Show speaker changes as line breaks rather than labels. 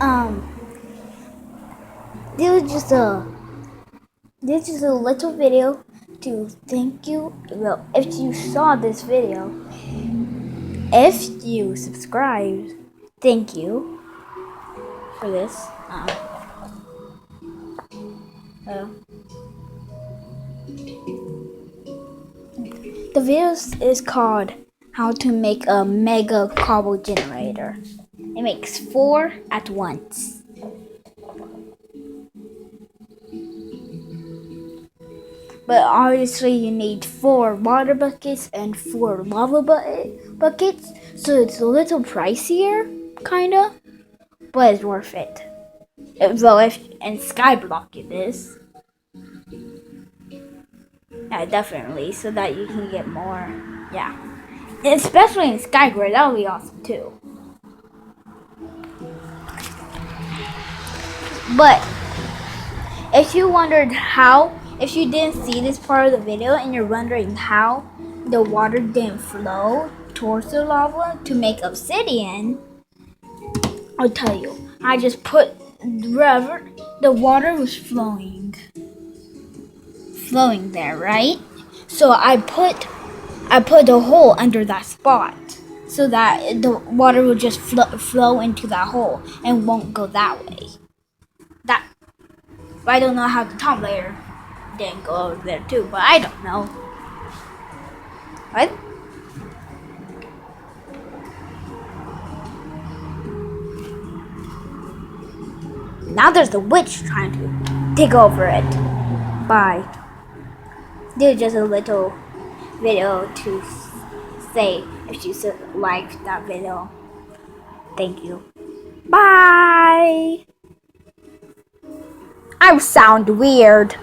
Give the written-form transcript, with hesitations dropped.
Um, this was just a little video to thank you. Well, if you saw this video, if you subscribed, thank you for this. The video is called "How to Make a Mega Cobble Generator." It makes 4 at once. But obviously you need 4 water buckets and 4 lava buckets, so it's a little pricier, kinda, but it's worth it. Well, if in Skyblock it is. Yeah, definitely, so that you can get more. Yeah. Especially in Skygrid, that would be awesome too. But if you wondered how, if you didn't see this part of the video and you're wondering how the water didn't flow towards the lava to make obsidian, I'll tell you. I just put wherever the water was flowing there, right? So I put a hole under that spot so that the water will just flow into that hole and won't go that way. I don't know how the top layer didn't go over there too, but I don't know. Right? Now there's the witch trying to take over it. Bye. This is just a little video to say if you liked that video. Thank you. Bye. I sound weird.